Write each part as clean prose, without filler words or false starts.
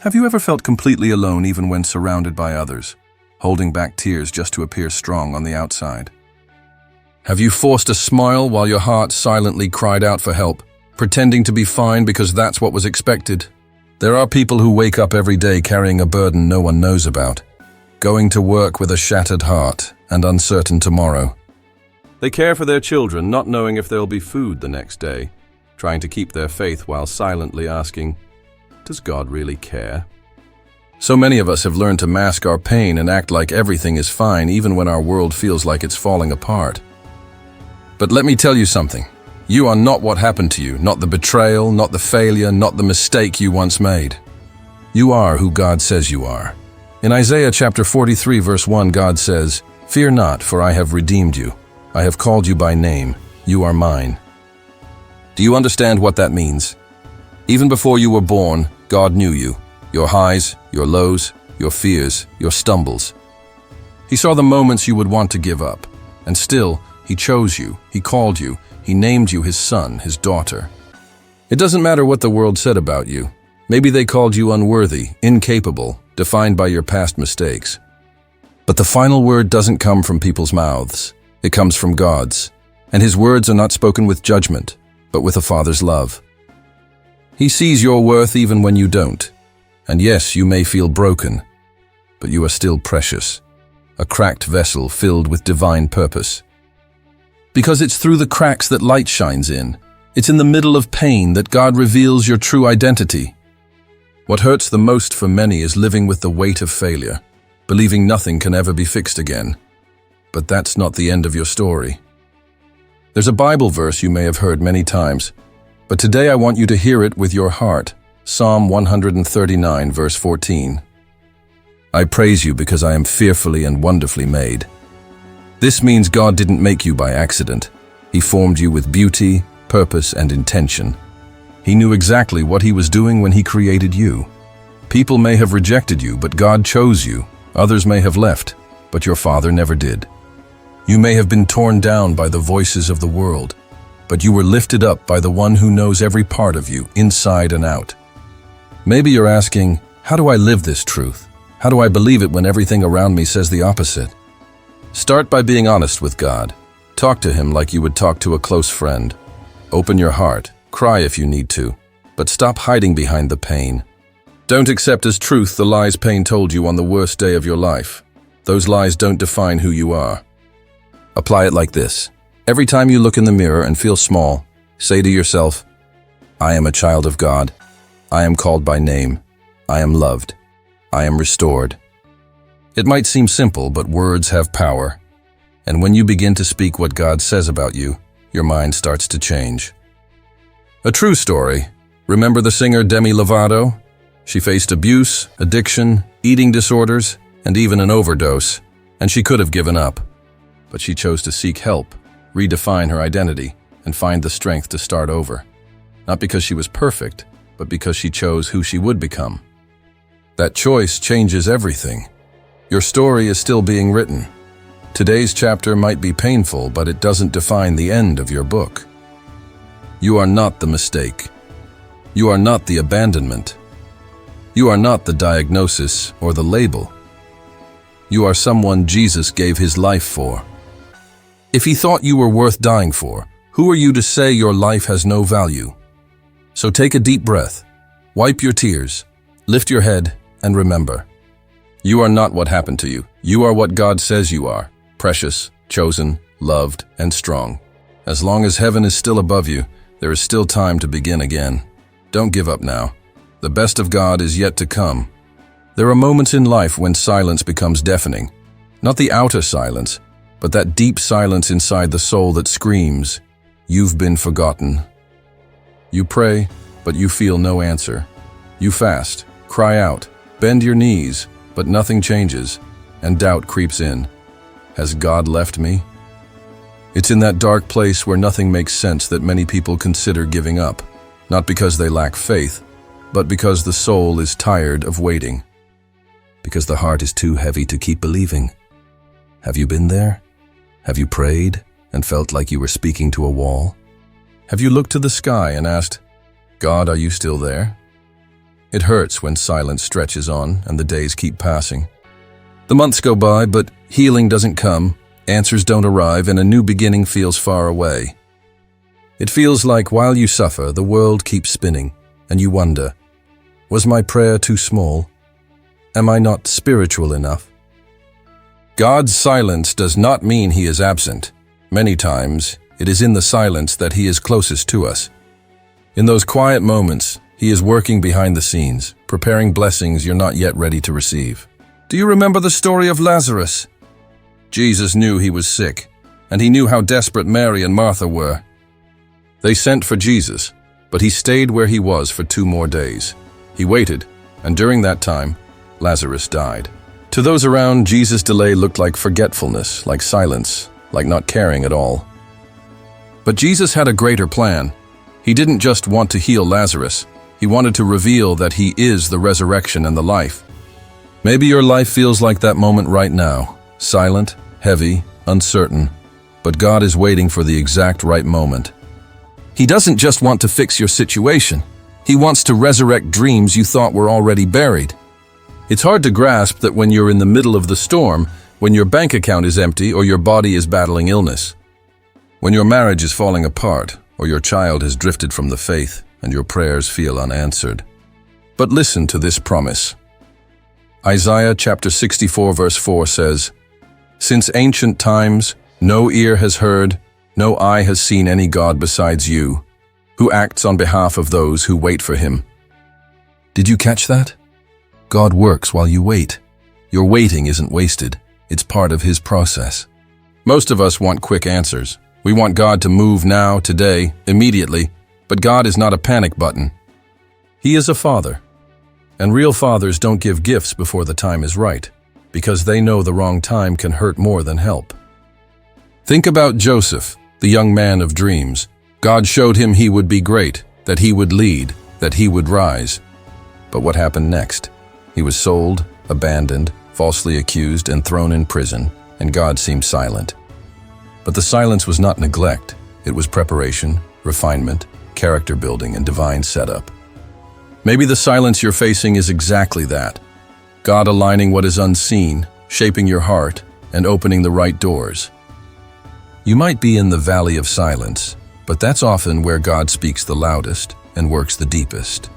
Have you ever felt completely alone even when surrounded by others, holding back tears just to appear strong on the outside? Have you forced a smile while your heart silently cried out for help, pretending to be fine because that's what was expected? There are people who wake up every day carrying a burden no one knows about, going to work with a shattered heart and uncertain tomorrow. They care for their children, not knowing if there'll be food the next day, trying to keep their faith while silently asking, does God really care? So many of us have learned to mask our pain and act like everything is fine even when our world feels like it's falling apart. But let me tell you something. You are not what happened to you, not the betrayal, not the failure, not the mistake you once made. You are who God says you are. In Isaiah chapter 43 verse 1, God says, "Fear not, for I have redeemed you. I have called you by name. You are mine." Do you understand what that means? Even before you were born, God knew you, your highs, your lows, your fears, your stumbles. He saw the moments you would want to give up, and still, He chose you, He called you, He named you His son, His daughter. It doesn't matter what the world said about you. Maybe they called you unworthy, incapable, defined by your past mistakes. But the final word doesn't come from people's mouths. It comes from God's, and His words are not spoken with judgment, but with a Father's love. He sees your worth even when you don't. And yes, you may feel broken, but you are still precious, a cracked vessel filled with divine purpose. Because it's through the cracks that light shines in. It's in the middle of pain that God reveals your true identity. What hurts the most for many is living with the weight of failure, believing nothing can ever be fixed again. But that's not the end of your story. There's a Bible verse you may have heard many times, but today I want you to hear it with your heart. Psalm 139, verse 14. I praise you because I am fearfully and wonderfully made. This means God didn't make you by accident. He formed you with beauty, purpose, and intention. He knew exactly what He was doing when He created you. People may have rejected you, but God chose you. Others may have left, but your Father never did. You may have been torn down by the voices of the world, but you were lifted up by the one who knows every part of you, inside and out. Maybe you're asking, how do I live this truth? How do I believe it when everything around me says the opposite? Start by being honest with God. Talk to Him like you would talk to a close friend. Open your heart, cry if you need to, but stop hiding behind the pain. Don't accept as truth the lies pain told you on the worst day of your life. Those lies don't define who you are. Apply it like this. Every time you look in the mirror and feel small, say to yourself, I am a child of God. I am called by name. I am loved. I am restored. It might seem simple, but words have power. And when you begin to speak what God says about you, your mind starts to change. A true story. Remember the singer Demi Lovato? She faced abuse, addiction, eating disorders, and even an overdose, and she could have given up. But she chose to seek help, redefine her identity, and find the strength to start over. Not because she was perfect, but because she chose who she would become. That choice changes everything. Your story is still being written. Today's chapter might be painful, but it doesn't define the end of your book. You are not the mistake. You are not the abandonment. You are not the diagnosis or the label. You are someone Jesus gave His life for. If He thought you were worth dying for, who are you to say your life has no value? So take a deep breath, wipe your tears, lift your head, and remember, you are not what happened to you. You are what God says you are, precious, chosen, loved, and strong. As long as heaven is still above you, there is still time to begin again. Don't give up now. The best of God is yet to come. There are moments in life when silence becomes deafening. Not the outer silence, but that deep silence inside the soul that screams, you've been forgotten. You pray, but you feel no answer. You fast, cry out, bend your knees, but nothing changes, and doubt creeps in. Has God left me? It's in that dark place where nothing makes sense that many people consider giving up, not because they lack faith, but because the soul is tired of waiting. Because the heart is too heavy to keep believing. Have you been there? Have you prayed and felt like you were speaking to a wall? Have you looked to the sky and asked, God, are you still there? It hurts when silence stretches on and the days keep passing. The months go by, but healing doesn't come, answers don't arrive, and a new beginning feels far away. It feels like while you suffer, the world keeps spinning, and you wonder, was my prayer too small? Am I not spiritual enough? God's silence does not mean He is absent. Many times, it is in the silence that He is closest to us. In those quiet moments, He is working behind the scenes, preparing blessings you're not yet ready to receive. Do you remember the story of Lazarus? Jesus knew he was sick, and He knew how desperate Mary and Martha were. They sent for Jesus, but He stayed where He was for 2 more days. He waited, and during that time, Lazarus died. To those around, Jesus' delay looked like forgetfulness, like silence, like not caring at all. But Jesus had a greater plan. He didn't just want to heal Lazarus. He wanted to reveal that He is the resurrection and the life. Maybe your life feels like that moment right now, silent, heavy, uncertain, but God is waiting for the exact right moment. He doesn't just want to fix your situation. He wants to resurrect dreams you thought were already buried. It's hard to grasp that when you're in the middle of the storm, when your bank account is empty or your body is battling illness, when your marriage is falling apart or your child has drifted from the faith and your prayers feel unanswered. But listen to this promise. Isaiah chapter 64 verse 4 says, "Since ancient times, no ear has heard, no eye has seen any God besides you, who acts on behalf of those who wait for Him." Did you catch that? God works while you wait. Your waiting isn't wasted. It's part of His process. Most of us want quick answers. We want God to move now, today, immediately, but God is not a panic button. He is a father. And real fathers don't give gifts before the time is right, because they know the wrong time can hurt more than help. Think about Joseph, the young man of dreams. God showed him he would be great, that he would lead, that he would rise. But what happened next? He was sold, abandoned, falsely accused, and thrown in prison, and God seemed silent. But the silence was not neglect. It was preparation, refinement, character building, and divine setup. Maybe the silence you're facing is exactly that. God aligning what is unseen, shaping your heart, and opening the right doors. You might be in the valley of silence, but that's often where God speaks the loudest and works the deepest.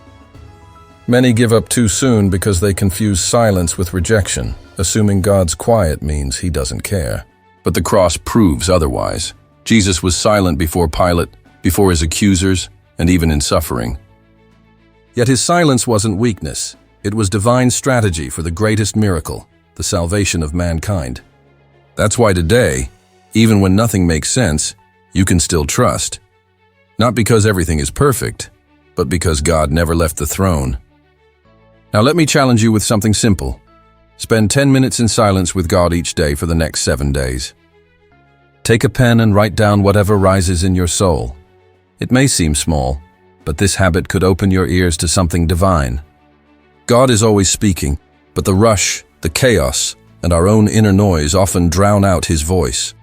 Many give up too soon because they confuse silence with rejection, assuming God's quiet means He doesn't care. But the cross proves otherwise. Jesus was silent before Pilate, before His accusers, and even in suffering. Yet His silence wasn't weakness. It was divine strategy for the greatest miracle, the salvation of mankind. That's why today, even when nothing makes sense, you can still trust. Not because everything is perfect, but because God never left the throne. Now let me challenge you with something simple. Spend 10 minutes in silence with God each day for the next 7 days. Take a pen and write down whatever rises in your soul. It may seem small, but this habit could open your ears to something divine. God is always speaking, but the rush, the chaos, and our own inner noise often drown out His voice.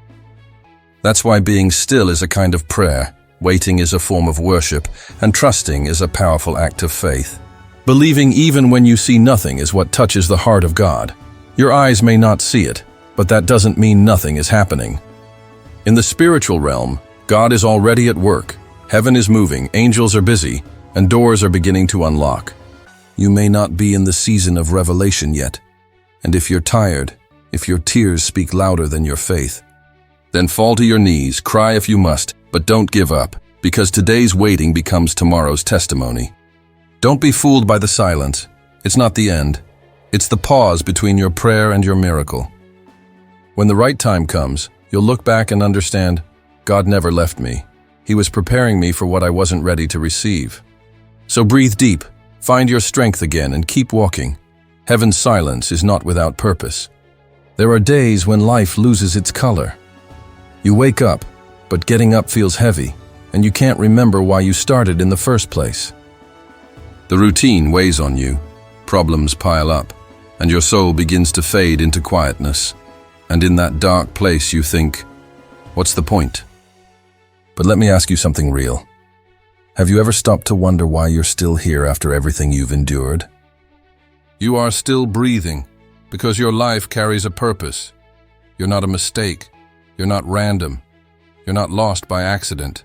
That's why being still is a kind of prayer, waiting is a form of worship, and trusting is a powerful act of faith. Believing even when you see nothing is what touches the heart of God. Your eyes may not see it, but that doesn't mean nothing is happening. In the spiritual realm, God is already at work. Heaven is moving, angels are busy, and doors are beginning to unlock. You may not be in the season of revelation yet, and if you're tired, if your tears speak louder than your faith, then fall to your knees, cry if you must, but don't give up, because today's waiting becomes tomorrow's testimony. Don't be fooled by the silence. It's not the end. It's the pause between your prayer and your miracle. When the right time comes, you'll look back and understand, God never left me. He was preparing me for what I wasn't ready to receive. So breathe deep, find your strength again, and keep walking. Heaven's silence is not without purpose. There are days when life loses its color. You wake up, but getting up feels heavy, and you can't remember why you started in the first place. The routine weighs on you, problems pile up, and your soul begins to fade into quietness. And in that dark place you think, what's the point? But let me ask you something real. Have you ever stopped to wonder why you're still here after everything you've endured? You are still breathing because your life carries a purpose. You're not a mistake. You're not random. You're not lost by accident.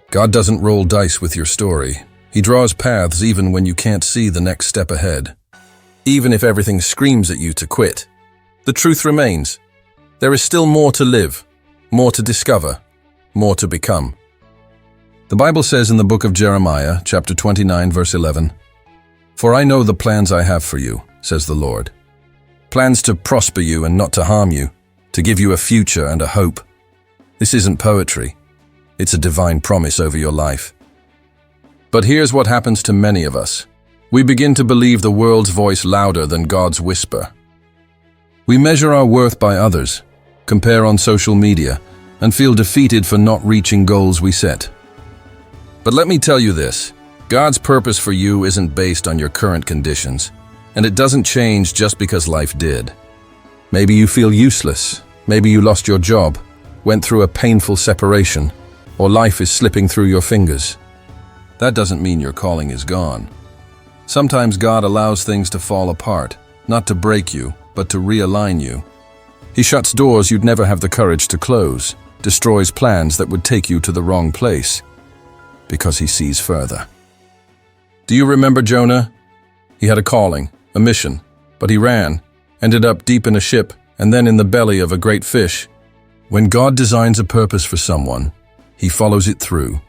God doesn't roll dice with your story. He draws paths even when you can't see the next step ahead. Even if everything screams at you to quit, the truth remains. There is still more to live, more to discover, more to become. The Bible says in the book of Jeremiah, chapter 29, verse 11, "For I know the plans I have for you, says the Lord. Plans to prosper you and not to harm you, to give you a future and a hope." This isn't poetry. It's a divine promise over your life. But here's what happens to many of us. We begin to believe the world's voice louder than God's whisper. We measure our worth by others, compare on social media, and feel defeated for not reaching goals we set. But let me tell you this, God's purpose for you isn't based on your current conditions, and it doesn't change just because life did. Maybe you feel useless, maybe you lost your job, went through a painful separation, or life is slipping through your fingers. That doesn't mean your calling is gone. Sometimes God allows things to fall apart, not to break you, but to realign you. He shuts doors you'd never have the courage to close, destroys plans that would take you to the wrong place, because he sees further. Do you remember Jonah? He had a calling, a mission, but he ran, ended up deep in a ship, and then in the belly of a great fish. When God designs a purpose for someone, he follows it through.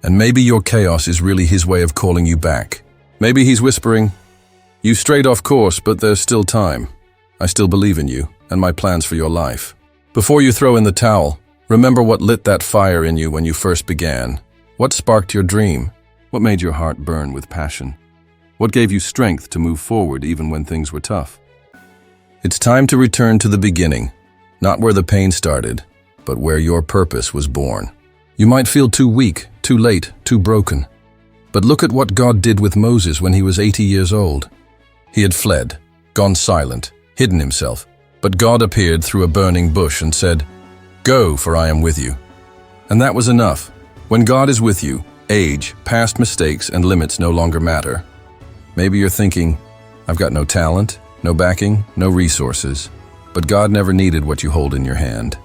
And maybe your chaos is really his way of calling you back. Maybe he's whispering, "You strayed off course, but there's still time. I still believe in you and my plans for your life." Before you throw in the towel, remember what lit that fire in you when you first began. What sparked your dream? What made your heart burn with passion? What gave you strength to move forward even when things were tough? It's time to return to the beginning, not where the pain started, but where your purpose was born. You might feel too weak, too late, too broken. But look at what God did with Moses when he was 80 years old. He had fled, gone silent, hidden himself, but God appeared through a burning bush and said, "Go, for I am with you." And that was enough. When God is with you, age, past mistakes, and limits no longer matter. Maybe you're thinking, "I've got no talent, no backing, no resources." But God never needed what you hold in your hand.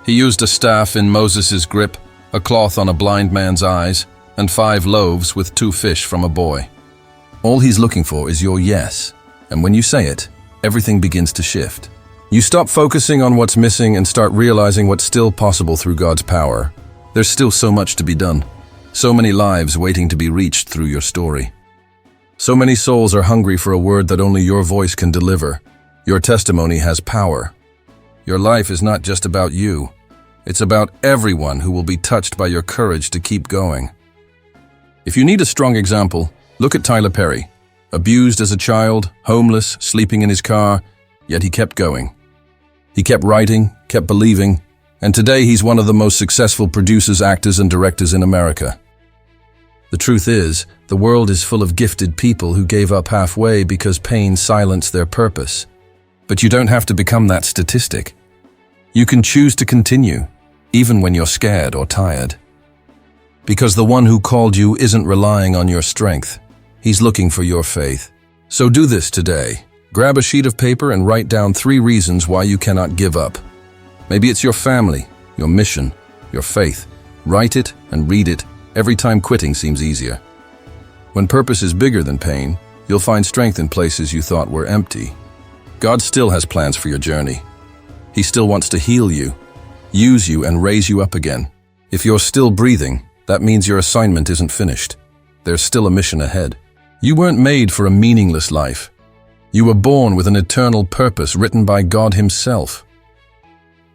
He used a staff in Moses' grip, a cloth on a blind man's eyes, and 5 loaves with 2 fish from a boy. All he's looking for is your yes, and when you say it, everything begins to shift. You stop focusing on what's missing and start realizing what's still possible through God's power. There's still so much to be done, so many lives waiting to be reached through your story. So many souls are hungry for a word that only your voice can deliver. Your testimony has power. Your life is not just about you. It's about everyone who will be touched by your courage to keep going. If you need a strong example, look at Tyler Perry. Abused as a child, homeless, sleeping in his car, yet he kept going. He kept writing, kept believing, and today he's one of the most successful producers, actors, and directors in America. The truth is, the world is full of gifted people who gave up halfway because pain silenced their purpose. But you don't have to become that statistic. You can choose to continue, even when you're scared or tired. Because the one who called you isn't relying on your strength. He's looking for your faith. So do this today. Grab a sheet of paper and write down 3 reasons why you cannot give up. Maybe it's your family, your mission, your faith. Write it and read it every time quitting seems easier. When purpose is bigger than pain, you'll find strength in places you thought were empty. God still has plans for your journey. He still wants to heal you, use you, and raise you up again. If you're still breathing, that means your assignment isn't finished. There's still a mission ahead. You weren't made for a meaningless life. You were born with an eternal purpose written by God Himself.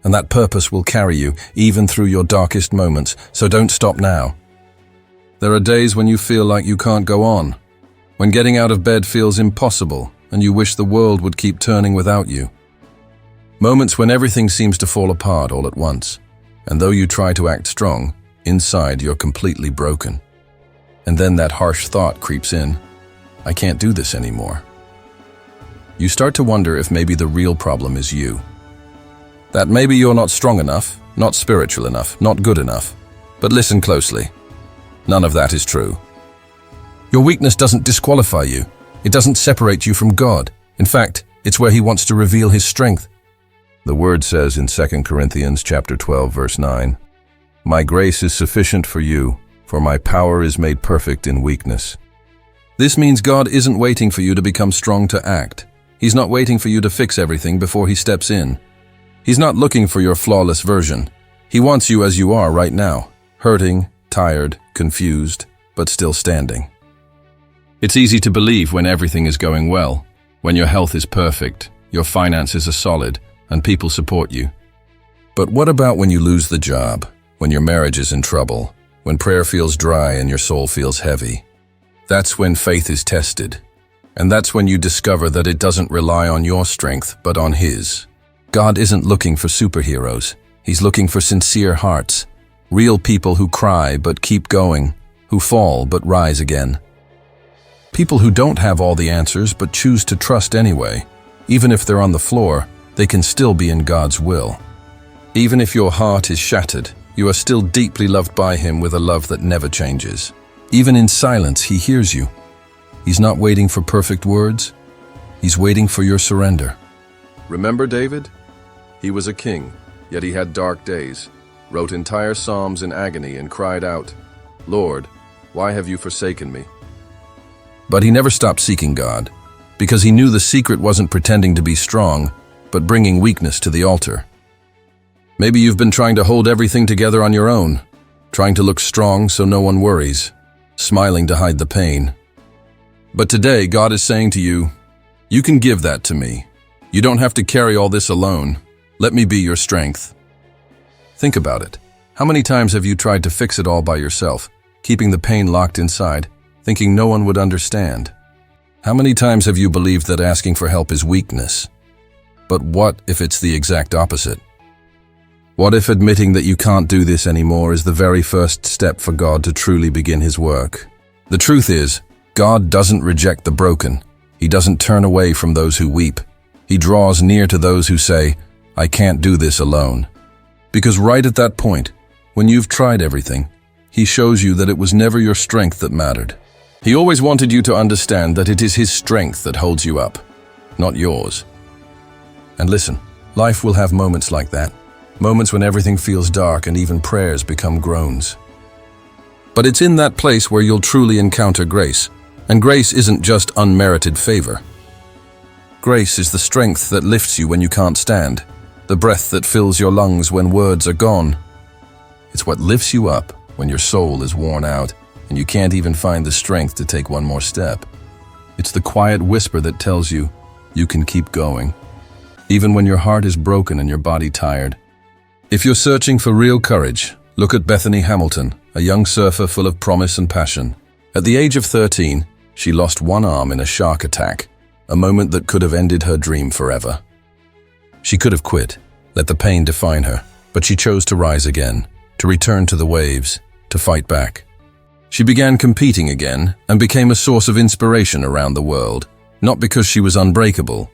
And that purpose will carry you even through your darkest moments, so don't stop now. There are days when you feel like you can't go on, when getting out of bed feels impossible and you wish the world would keep turning without you. Moments when everything seems to fall apart all at once, and though you try to act strong, inside you're completely broken. And then that harsh thought creeps in, "I can't do this anymore." You start to wonder if maybe the real problem is you. That maybe you're not strong enough, not spiritual enough, not good enough. But listen closely. None of that is true. Your weakness doesn't disqualify you. It doesn't separate you from God. In fact, it's where He wants to reveal His strength. The Word says in 2 Corinthians chapter 12, verse 9, "My grace is sufficient for you, for my power is made perfect in weakness." This means God isn't waiting for you to become strong to act. He's not waiting for you to fix everything before He steps in. He's not looking for your flawless version. He wants you as you are right now, hurting, tired, confused, but still standing. It's easy to believe when everything is going well, when your health is perfect, your finances are solid, and people support you. But what about when you lose the job, when your marriage is in trouble, when prayer feels dry and your soul feels heavy? That's when faith is tested. And that's when you discover that it doesn't rely on your strength, but on His. God isn't looking for superheroes. He's looking for sincere hearts, real people who cry but keep going, who fall but rise again. People who don't have all the answers but choose to trust anyway. Even if they're on the floor, they can still be in God's will. Even if your heart is shattered, you are still deeply loved by Him with a love that never changes. Even in silence, He hears you. He's not waiting for perfect words. He's waiting for your surrender. Remember David? He was a king, yet he had dark days, wrote entire psalms in agony and cried out, "Lord, why have you forsaken me?" But he never stopped seeking God, because he knew the secret wasn't pretending to be strong, but bringing weakness to the altar. Maybe you've been trying to hold everything together on your own, trying to look strong so no one worries, smiling to hide the pain. But today, God is saying to you, you can give that to me. You don't have to carry all this alone. Let me be your strength. Think about it. How many times have you tried to fix it all by yourself, keeping the pain locked inside, thinking no one would understand? How many times have you believed that asking for help is weakness? But what if it's the exact opposite? What if admitting that you can't do this anymore is the very first step for God to truly begin His work? The truth is, God doesn't reject the broken. He doesn't turn away from those who weep. He draws near to those who say, "I can't do this alone." Because right at that point, when you've tried everything, He shows you that it was never your strength that mattered. He always wanted you to understand that it is His strength that holds you up, not yours. And listen, life will have moments like that. Moments when everything feels dark and even prayers become groans. But it's in that place where you'll truly encounter grace. And grace isn't just unmerited favor. Grace is the strength that lifts you when you can't stand, the breath that fills your lungs when words are gone. It's what lifts you up when your soul is worn out and you can't even find the strength to take one more step. It's the quiet whisper that tells you, you can keep going, even when your heart is broken and your body tired. If you're searching for real courage, look at Bethany Hamilton, a young surfer full of promise and passion. At the age of 13, she lost one arm in a shark attack, a moment that could have ended her dream forever. She could have quit, let the pain define her, but she chose to rise again, to return to the waves, to fight back. She began competing again and became a source of inspiration around the world, not because she was unbreakable,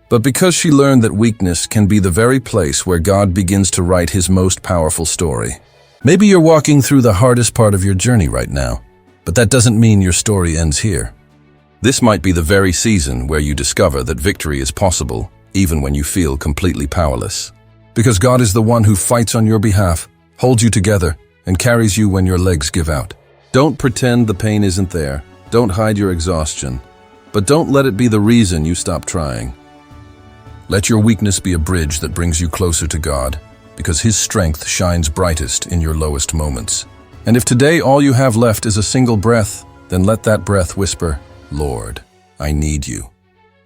but because she learned that weakness can be the very place where God begins to write His most powerful story. Maybe you're walking through the hardest part of your journey right now, but that doesn't mean your story ends here. This might be the very season where you discover that victory is possible, even when you feel completely powerless. Because God is the one who fights on your behalf, holds you together, and carries you when your legs give out. Don't pretend the pain isn't there. Don't hide your exhaustion. But don't let it be the reason you stop trying. Let your weakness be a bridge that brings you closer to God, because His strength shines brightest in your lowest moments. And if today all you have left is a single breath, then let that breath whisper, "Lord, I need you."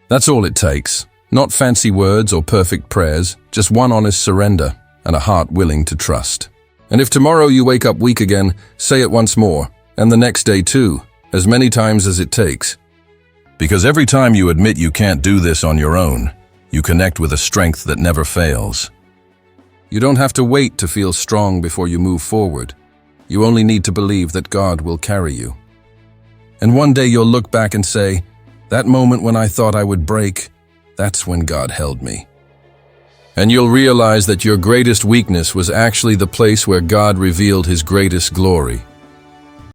That's all it takes. Not fancy words or perfect prayers, just one honest surrender and a heart willing to trust. And if tomorrow you wake up weak again, say it once more, and the next day too, as many times as it takes. Because every time you admit you can't do this on your own, you connect with a strength that never fails. You don't have to wait to feel strong before you move forward. You only need to believe that God will carry you. And one day you'll look back and say, "That moment when I thought I would break, that's when God held me." And you'll realize that your greatest weakness was actually the place where God revealed His greatest glory.